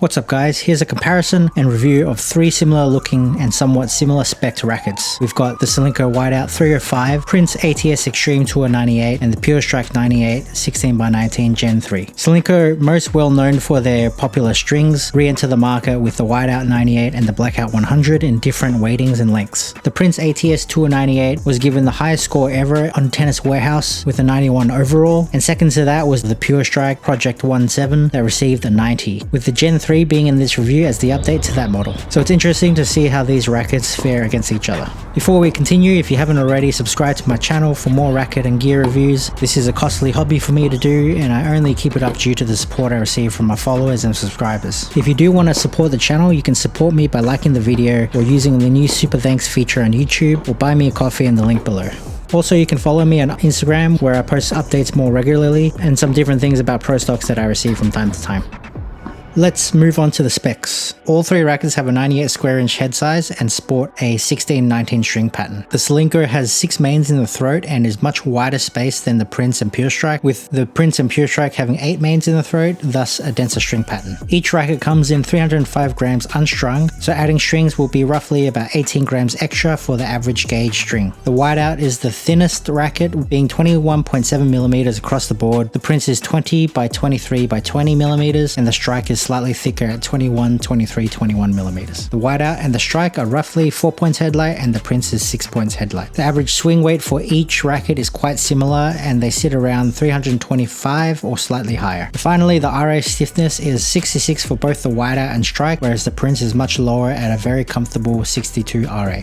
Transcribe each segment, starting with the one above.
What's up guys, here's a comparison and review of three similar looking and somewhat similar spec rackets. We've got the Solinco Whiteout 305, Prince ATS Extreme Tour 98 and the Pure Strike 98 16x19 Gen 3. Solinco, most well known for their popular strings, re-enter the market with the Whiteout 98 and the Blackout 100 in different weightings and lengths. The Prince ATS Tour 98 was given the highest score ever on Tennis Warehouse with a 91 overall, and second to that was the Pure Strike Project 17 that received a 90, with the Gen 3 being in this review as the update to that model. So it's interesting to see how these rackets fare against each other. Before we continue, if you haven't already, subscribe to my channel for more racket and gear reviews. This is a costly hobby for me to do, and I only keep it up due to the support I receive from my followers and subscribers. If you do want to support the channel, you can support me by liking the video or using the new Super Thanks feature on YouTube, or buy me a coffee in the link below. Also, you can follow me on Instagram where I post updates more regularly and some different things about pro stocks that I receive from time to time. Let's move on to the specs. All three rackets have a 98 square inch head size and sport a 16-19 string pattern. The Solinco has 6 mains in the throat and is much wider spaced than the Prince and Pure Strike, with the Prince and Pure Strike having 8 mains in the throat, thus a denser string pattern. Each racket comes in 305 grams unstrung, so adding strings will be roughly about 18 grams extra for the average gauge string. The Whiteout is the thinnest racket, being 21.7 millimeters across the board. The Prince is 20 by 23 by 20 millimeters, and the Strike is slightly thicker at 21, 23, 21 millimeters. The Whiteout and the Strike are roughly 4 points headlight, and the Prince is 6 points headlight. The average swing weight for each racket is quite similar, and they sit around 325 or slightly higher. Finally, the RA stiffness is 66 for both the Whiteout and Strike, whereas the Prince is much lower at a very comfortable 62 RA.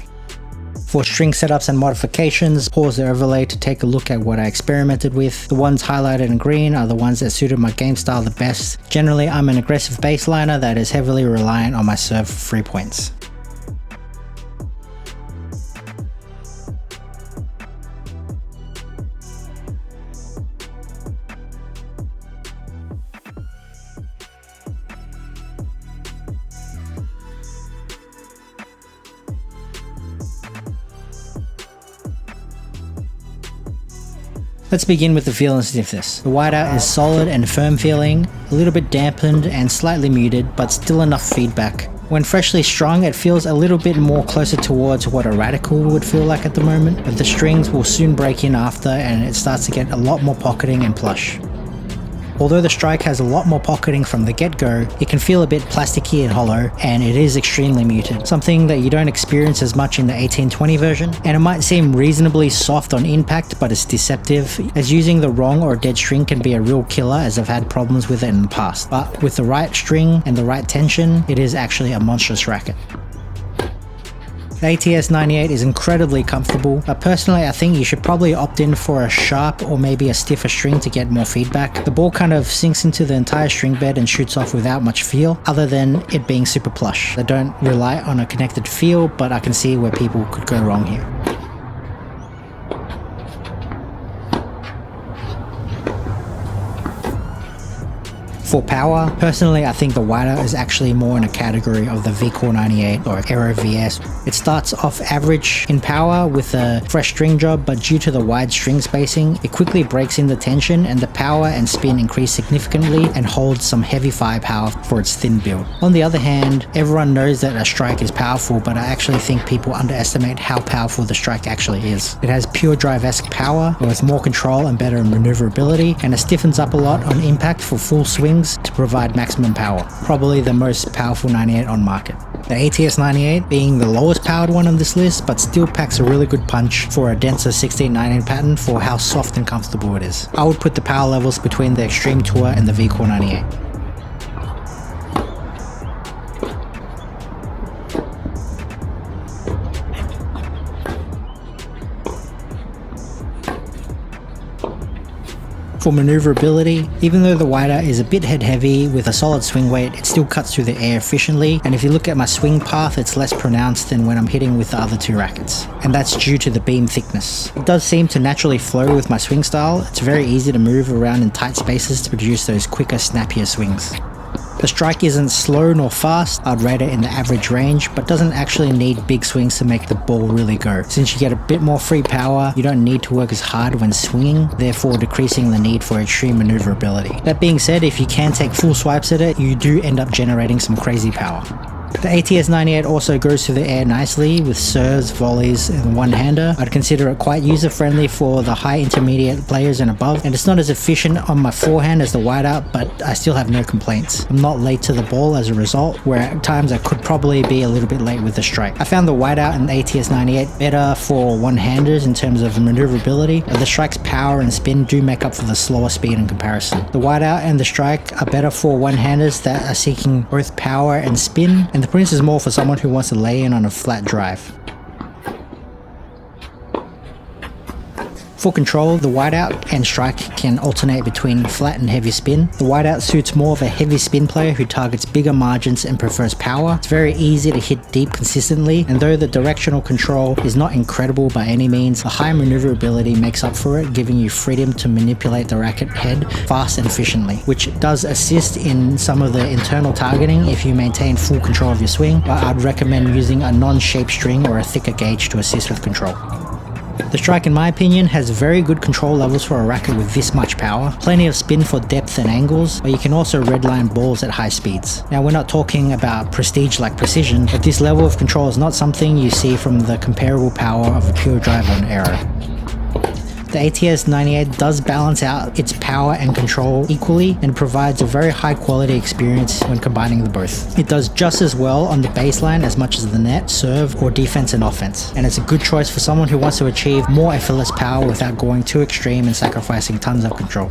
For string setups and modifications, pause the overlay to take a look at what I experimented with. The ones highlighted in green are the ones that suited my game style the best. Generally, I'm an aggressive baseliner that is heavily reliant on my serve for free points. Let's begin with the feel and stiffness. The Whiteout is solid and firm feeling, a little bit dampened and slightly muted, but still enough feedback. When freshly strung, it feels a little bit more closer towards what a Radical would feel like at the moment, but the strings will soon break in after and it starts to get a lot more pocketing and plush. Although the Strike has a lot more pocketing from the get-go, it can feel a bit plasticky and hollow, and it is extremely muted, something that you don't experience as much in the 1820 version, and it might seem reasonably soft on impact, but it's deceptive, as using the wrong or dead string can be a real killer, as I've had problems with it in the past. But with the right string and the right tension, it is actually a monstrous racket. The ATS 98 is incredibly comfortable, but personally I think you should probably opt in for a sharp or maybe a stiffer string to get more feedback. The ball kind of sinks into the entire string bed and shoots off without much feel, other than it being super plush. I don't rely on a connected feel, but I can see where people could go wrong here. For power, personally I think the Whiteout is actually more in a category of the VCore 98 or Aero VS. It starts off average in power with a fresh string job, but due to the wide string spacing, it quickly breaks in the tension and the power and spin increase significantly and holds some heavy firepower for its thin build. On the other hand, everyone knows that a Strike is powerful, but I actually think people underestimate how powerful the Strike actually is. It has pure drive-esque power with more control and better maneuverability, and it stiffens up a lot on impact for full swings to provide maximum power, probably the most powerful 98 on market. The ATS 98 being the lowest powered one on this list, but still packs a really good punch for a denser 16-19 pattern for how soft and comfortable it is. I would put the power levels between the Extreme Tour and the VCore 98. For maneuverability, even though the Whiteout is a bit head heavy with a solid swing weight, it still cuts through the air efficiently, and if you look at my swing path, it's less pronounced than when I'm hitting with the other two rackets, and that's due to the beam thickness. It does seem to naturally flow with my swing style. It's very easy to move around in tight spaces to produce those quicker, snappier swings. The strike isn't slow nor fast, I'd rate it in the average range, but doesn't actually need big swings to make the ball really go. Since you get a bit more free power, you don't need to work as hard when swinging, therefore decreasing the need for extreme maneuverability. That being said, if you can take full swipes at it, you do end up generating some crazy power. The ATS-98 also goes through the air nicely with serves, volleys, and one-hander. I'd consider it quite user-friendly for the high intermediate players and above, and it's not as efficient on my forehand as the whiteout, but I still have no complaints. I'm not late to the ball as a result, where at times I could probably be a little bit late with the strike. I found the whiteout and the ATS-98 better for one-handers in terms of maneuverability, but the strike's power and spin do make up for the slower speed in comparison. The whiteout and the strike are better for one-handers that are seeking both power and spin, and the Prince is more for someone who wants to lay in on a flat drive. For control, the whiteout and strike can alternate between flat and heavy spin. The whiteout suits more of a heavy spin player who targets bigger margins and prefers power. It's very easy to hit deep consistently, and though the directional control is not incredible by any means, the high maneuverability makes up for it, giving you freedom to manipulate the racket head fast and efficiently, which does assist in some of the internal targeting if you maintain full control of your swing, but I'd recommend using a non-shaped string or a thicker gauge to assist with control. The strike, in my opinion, has very good control levels for a racket with this much power, plenty of spin for depth and angles, but you can also redline balls at high speeds. Now, we're not talking about prestige like precision, but this level of control is not something you see from the comparable power of a pure drive on Aero. The ATS-98 does balance out its power and control equally and provides a very high quality experience when combining the both. It does just as well on the baseline as much as the net, serve, or defense and offense, and it's a good choice for someone who wants to achieve more effortless power without going too extreme and sacrificing tons of control.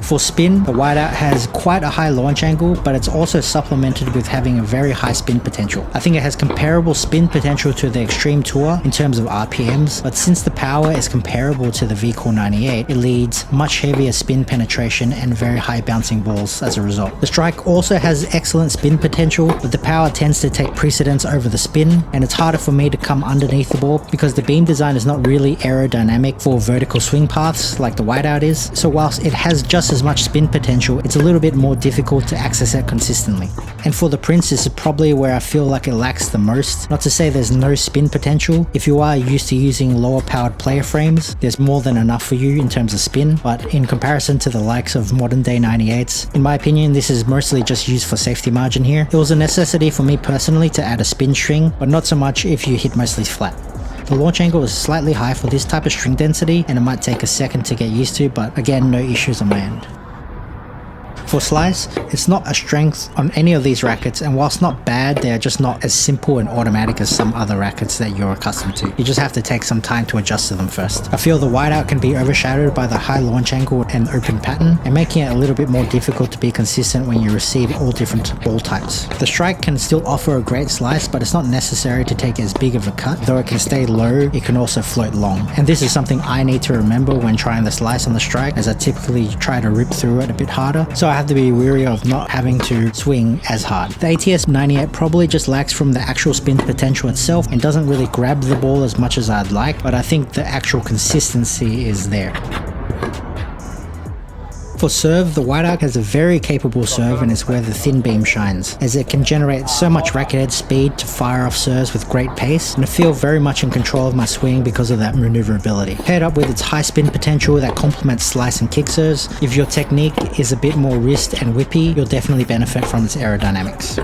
For spin, the whiteout has quite a high launch angle, but it's also supplemented with having a very high spin potential. I think it has comparable spin potential to the Extreme Tour in terms of RPMs, but since the power is comparable to the VCore 98, it leads much heavier spin penetration and very high bouncing balls as a result. The strike also has excellent spin potential, but the power tends to take precedence over the spin, and it's harder for me to come underneath the ball because the beam design is not really aerodynamic for vertical swing paths like the whiteout is, so whilst it has just as much spin potential, it's a little bit more difficult to access it consistently. And for the Prince, this is probably where I feel like it lacks the most. Not to say there's no spin potential. If you are used to using lower powered player frames, there's more than enough for you in terms of spin, but in comparison to the likes of modern day 98s, in my opinion, this is mostly just used for safety margin here. It was a necessity for me personally to add a spin string, but not so much if you hit mostly flat. The launch angle is slightly high for this type of string density, and it might take a second to get used to, but again, no issues on my end. For slice, it's not a strength on any of these rackets, and whilst not bad, they are just not as simple and automatic as some other rackets that you're accustomed to. You just have to take some time to adjust to them first. I feel the whiteout can be overshadowed by the high launch angle and open pattern, and making it a little bit more difficult to be consistent when you receive all different ball types. The strike can still offer a great slice, but it's not necessary to take as big of a cut. Though it can stay low, it can also float long. And this is something I need to remember when trying the slice on the strike, as I typically try to rip through it a bit harder. So I have to be wary of not having to swing as hard. The ATS-98 probably just lacks from the actual spin potential itself and doesn't really grab the ball as much as I'd like, but I think the actual consistency is there. For serve, the whiteout has a very capable serve, and it's where the thin beam shines, as it can generate so much racket head speed to fire off serves with great pace, and I feel very much in control of my swing because of that maneuverability. Paired up with its high spin potential that complements slice and kick serves, if your technique is a bit more wrist and whippy, you'll definitely benefit from its aerodynamics.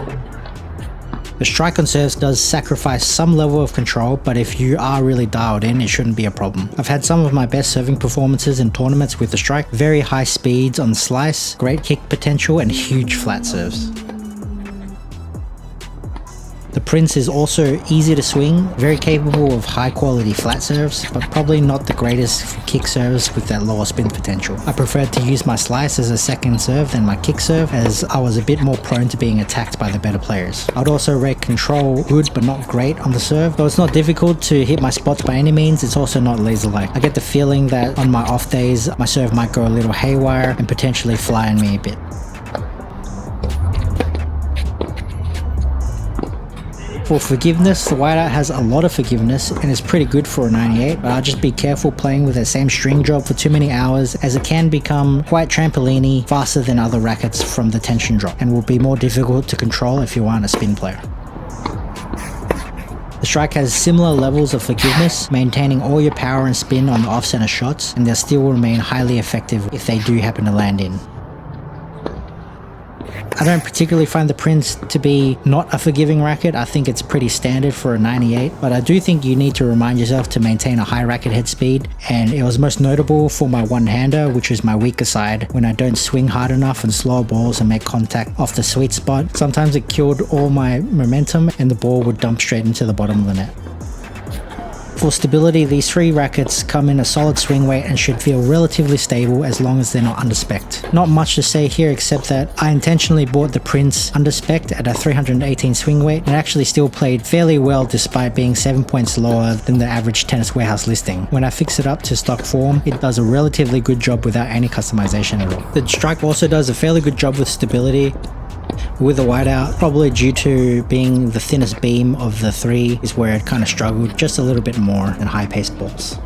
The strike on serves does sacrifice some level of control, but if you are really dialed in, it shouldn't be a problem. I've had some of my best serving performances in tournaments with the strike, very high speeds on the slice, great kick potential, and huge flat serves. The Prince is also easy to swing, very capable of high quality flat serves, but probably not the greatest for kick serves with that lower spin potential. I preferred to use my slice as a second serve than my kick serve, as I was a bit more prone to being attacked by the better players. I'd also rate control good but not great on the serve. Though it's not difficult to hit my spots by any means, it's also not laser-like. I get the feeling that on my off days, my serve might go a little haywire and potentially fly on me a bit. For forgiveness, the whiteout has a lot of forgiveness and is pretty good for a 98, but I'll just be careful playing with the same string drop for too many hours, as it can become quite trampoliny faster than other rackets from the tension drop and will be more difficult to control if you aren't a spin player. The strike has similar levels of forgiveness, maintaining all your power and spin on the off-center shots, and they'll still remain highly effective if they do happen to land in. I don't particularly find the Prince to be not a forgiving racket. I think it's pretty standard for a 98, but I do think you need to remind yourself to maintain a high racket head speed, and it was most notable for my one-hander, which is my weaker side, when I don't swing hard enough and slow balls and make contact off the sweet spot. Sometimes it killed all my momentum and the ball would dump straight into the bottom of the net. For stability, these three rackets come in a solid swing weight and should feel relatively stable as long as they're not underspec'd. Not much to say here except that I intentionally bought the Prince underspec'd at a 318 swing weight and actually still played fairly well despite being 7 points lower than the average Tennis Warehouse listing. When I fix it up to stock form, it does a relatively good job without any customization at all. The strike also does a fairly good job with stability. With the whiteout, probably due to being the thinnest beam of the three, is where it kind of struggled just a little bit more than high-paced balls.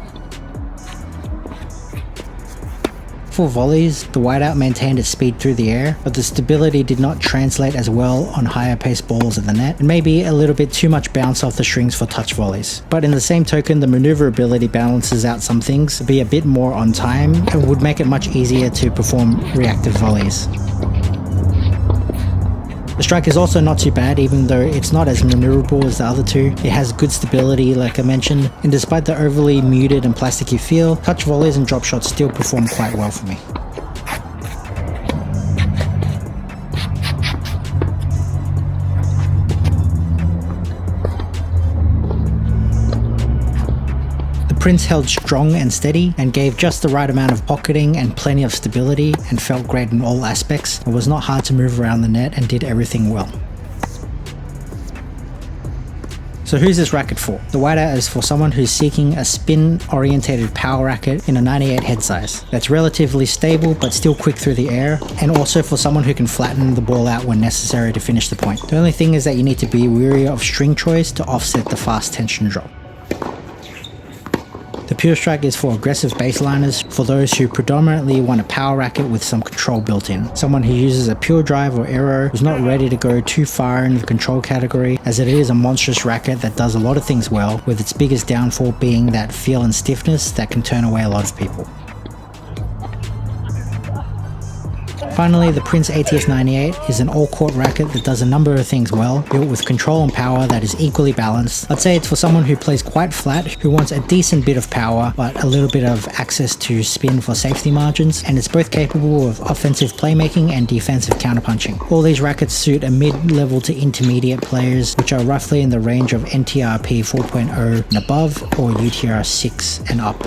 For volleys, the whiteout maintained its speed through the air, but the stability did not translate as well on higher-paced balls at the net, and maybe a little bit too much bounce off the strings for touch volleys. But in the same token, the maneuverability balances out some things, be a bit more on time, and would make it much easier to perform reactive volleys. The strike is also not too bad, even though it's not as maneuverable as the other two. It has good stability like I mentioned, and despite the overly muted and plasticky feel, touch volleys and drop shots still perform quite well for me. Prince held strong and steady and gave just the right amount of pocketing and plenty of stability and felt great in all aspects. It was not hard to move around the net and did everything well. So who's this racket for? The whiteout is for someone who's seeking a spin-orientated power racket in a 98 head size that's relatively stable but still quick through the air, and also for someone who can flatten the ball out when necessary to finish the point. The only thing is that you need to be wary of string choice to offset the fast tension drop. The Pure Strike is for aggressive baseliners, for those who predominantly want a power racket with some control built in. Someone who uses a pure drive or arrow who's not ready to go too far in the control category, as it is a monstrous racket that does a lot of things well, with its biggest downfall being that feel and stiffness that can turn away a lot of people. Finally, the Prince ATS 98 is an all-court racket that does a number of things well, built with control and power that is equally balanced. I'd say it's for someone who plays quite flat, who wants a decent bit of power, but a little bit of access to spin for safety margins, and it's both capable of offensive playmaking and defensive counterpunching. All these rackets suit a mid-level to intermediate players, which are roughly in the range of NTRP 4.0 and above, or UTR 6 and up.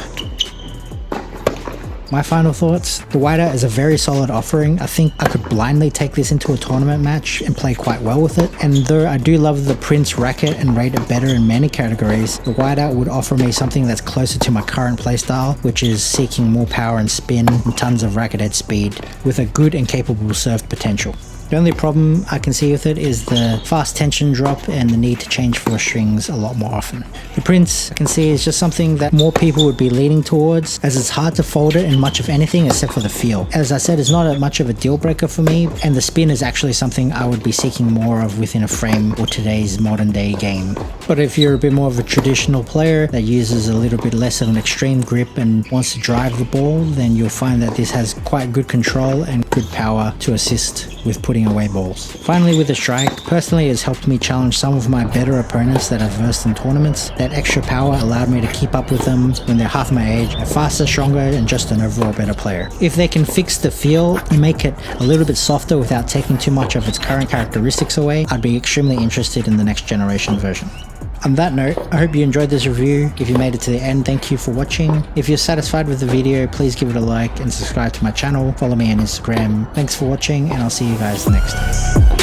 My final thoughts, the whiteout is a very solid offering. I think I could blindly take this into a tournament match and play quite well with it, and though I do love the Prince racket and rate it better in many categories, the whiteout would offer me something that's closer to my current playstyle, which is seeking more power and spin and tons of racket head speed, with a good and capable serve potential. The only problem I can see with it is the fast tension drop and the need to change four strings a lot more often. The Prince, I can see, is just something that more people would be leaning towards, as it's hard to fold it in much of anything except for the feel. As I said, it's not much of a deal breaker for me, and the spin is actually something I would be seeking more of within a frame for today's modern day game. But if you're a bit more of a traditional player that uses a little bit less of an extreme grip and wants to drive the ball, then you'll find that this has quite good control and good power to assist with putting away balls. Finally, with the strike, personally it has helped me challenge some of my better opponents that I've versed in tournaments. That extra power allowed me to keep up with them when they're half my age, faster, stronger, and just an overall better player. If they can fix the feel and make it a little bit softer without taking too much of its current characteristics away, I'd be extremely interested in the next generation version. On that note, I hope you enjoyed this review. If you made it to the end, thank you for watching. If you're satisfied with the video, please give it a like and subscribe to my channel. Follow me on Instagram. Thanks for watching, and I'll see you guys next time.